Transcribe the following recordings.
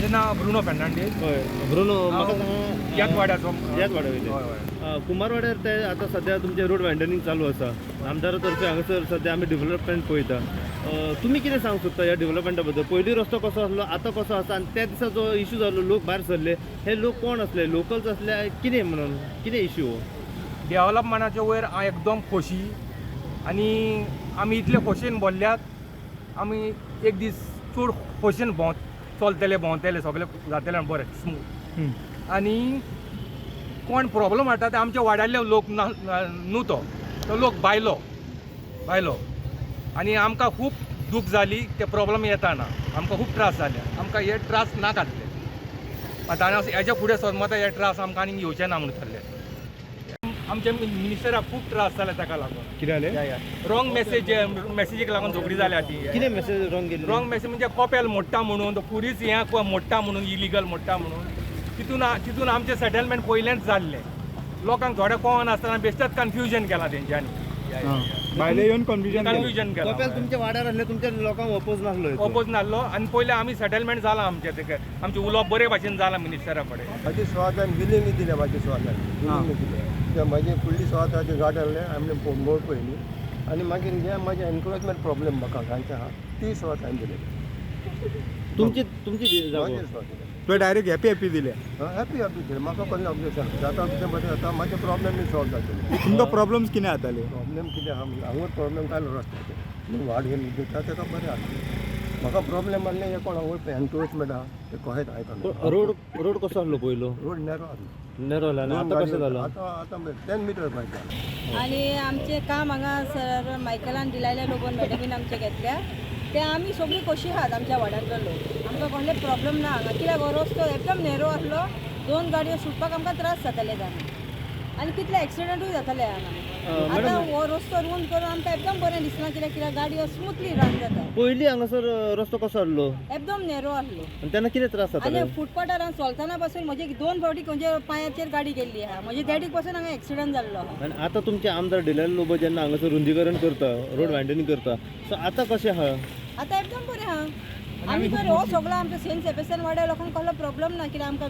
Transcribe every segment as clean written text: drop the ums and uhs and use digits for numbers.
म्हजें नांव ब्रुनो फेर्नांडीस. हय ब्रुनो म्हाका सांगा ह्याच वाड्याचो. ह्याच वाड्यावयले. हय हय. कुमारवाड्यार ते आतां सद्या तुमचें रोड वायंडनींग चालू आसा. आमदारा तर्फे हांगासर सद्या आमी डेव्हलपमेंट पळयता. तुमी कितें सांगूंक सोदता ह्या डेव्हलपमेंटा बद्दल? पयलीं रस्तो कसो आसलो, आतां कसो आसा, आनी त्या दिसा जो इशू जालो लोक भायर सरले, हे लोक कोण असले? लोकल्स असले कितें म्हणून? कितें इशू हो? डेव्हलपमेंटाचे वयर हांव एकदम खोशी आनी आमी इतले खोशयेन भरल्यात. आमी एक दीस चड खोशयेन चलतले भोंवतले सगळे जातले बरें स्मूथ. आनी कोण प्रॉब्लम हाडटा ते आमच्या वाड्यातले लोक न्हू तो लोक भायलो आनी आमकां खूब दूख जाली ते प्रॉब्लम येताना. आमकां खूब त्रास जाले. आमकां हे त्रास नाकातले. आतां हेच्या फुडें समजा हे त्रास आमकां आनीक येवचे ना म्हणून थारले. आमच्या मिनिस्टराक खूब त्रास जाले ताका लागून. कितें जालें? रॉंग मेसेजीक लागून झगडी जाल्या ती. कितें मेसेज रॉंग गेली? रॉंग मेसेज म्हणजे कॉपेल मोडटा म्हणून, पुलीस हें मोडटा म्हणून, इलिगल मोडटा म्हणून. तितून आमचें सेटलमेंट पयलेंच जाल्लें. लोकांक थोडे कळना आसतना बेश्टेच कन्फ्युजन केलां तेंच्यांनी. भायले येवन कन्फ्युजन केलां. कपेल तुमच्या वाड्यार आसले, तुमच्या लोकांक अपोज नासलो? अपोज नासलो. आनी पयले आमी सेटलमेंट जाला आमचें उलोवप बरे भाशेन जालां मिनिस्टरा कडेन. म्हाजी सुवातान बिलिंग दिलें म्हाज्या सुवातान बिलिंग दिलें. म्हाजी फुडली सुवाताची गाड आहले आमी मोड पयली आनी मागीर हे म्हाजे एनक्रोचमेंट प्रॉब्लेम म्हाका हांगचे आहा ती सुवात हांवें दिली. तुमची जागो? म्हाजी सुवात तो डायरेक्ट हॅपी दिले. हॅपी दिले. म्हाका कसलें ऑब्जेक्शन जाता कितें बरें जाता. म्हाजे प्रॉब्लेम बी सॉल्व जातले. तुमकां प्रॉब्लेम्स कितें जाताले? प्रॉब्लेम कितें आहा हांगूर प्रॉब्लेम काय रस्त्याचे वाड घेवन दिता तेका बरें आसलें. म्हाका प्रॉब्लेम आसलें हे कोण हांगूर एनक्रोचमेंट आहा ते कहेत आयकना. रोड कसो आसलो पयलो? रोड नॅरो आसलो. नॅरो जालो. आतां कशें जालो? आतां 10 मीटर पाहिजे. आणि आमचे काम हांगा सर मायकलान दिलायल्या लोगोन मॅडमीन आमचे घेतल्या ते आमी सगळीं कशी आहात आमच्या वाड्यांतलो लोक. आमकां कसले प्रॉब्लेम ना हांगा. कित्याक हो रस्तो एकदम नेरो आसलो. 2 गाडयो सुटपाक आमकां त्रास जाताले जाणा आनी कितले एक्सिडंटूय जाताले हांगा. आतां हो रस्तो रूंद करून आमकां एकदम बरें दिसना कित्याक गाडयो स्मूथली रन जाता. पयलीं हांगासर रस्तो कसो आसलो? एकदम नेरो आसलो. आनी तेन्ना कितें त्रास जाताले? आनी फुटपाथार हांव चलतना पासून म्हजे 2 फावटी खंयचे पांयाचेर गाडी गेल्ली आहा. म्हजे डॅडीक पासून हांगा एक्सिडंट जाल्लो आहा. आनी आतां तुमचे आमदार डिलायले लोक जेन्ना हांगासर रुंदीकरण करता, रोड वायंडनींग करता, सो आतां कशें आहा? आतां एकदम बरें आहा. आमी तर हो सगळो आमच्या सेंट सेबेस्टियन वाड्या लोकांक कसलो प्रॉब्लेम ना कित्याक आमकां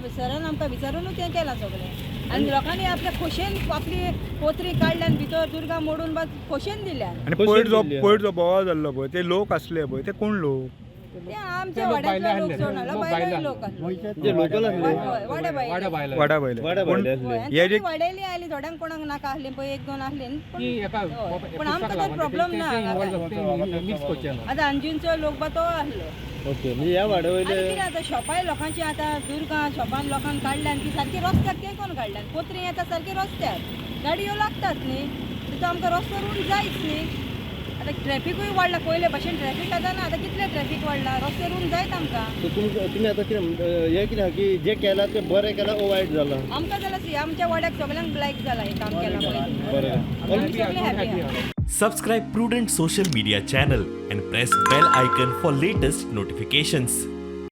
विचारूनच हें केलां सगळें. आनी लोकांनी आपल्या खोशेन आपली पोत्री काडल्यान भितर दुर्गा मोडून बाद खोशेन दिल्यान. आनी पयर जो बोवाळ जाल्लो पळय ते लोक असले पळय ते कोण लोक? ते आमच्या वाड्यातले लोक सोडून आसलो. भायले लोक आसले. जे लोकल आसले? वाड्या भायले. वाडा पयले वाड्या आसले. हे जे वाड्याली आयली थोड्यांक कोणाक नाका आसली पळय 1-2 आसले पण आमकां तर प्रॉब्लेम ना. आतां अंजुनचो लोक बा तो आसलो. ओके, म्हणजे ह्या वाड्यावयले आनी कितें आतां शॉपाय लोकांची आतां दुर्गा शॉपान लोकांक काडल्यान ती सारकी रस्त्याक ते कोण काडल्यान. पोत्री येता सारकी रस्त्याक गाडयो लागतात न्ही. तितून आमकां रस्तो रूंद जायच न्ही. आतां ट्रॅफिकूय वाडला. पयले भशेन ट्रॅफिक जाता ना. आतां कितले ट्रॅफिक वाडला. रस्ते रूंद जायत आमकां. तुमी आतां कितें हें कितें आहा की जे केलां तें बरें केलां ओ वायट जालां? आमकां जाल्यार आमच्या वाड्याक सगळ्यांक ब्लॅक जाला हें काम केलां पळय. बरें. आमी सगळे हॅपी आहा. Subscribe Prudent social media channel and press bell icon for latest notifications.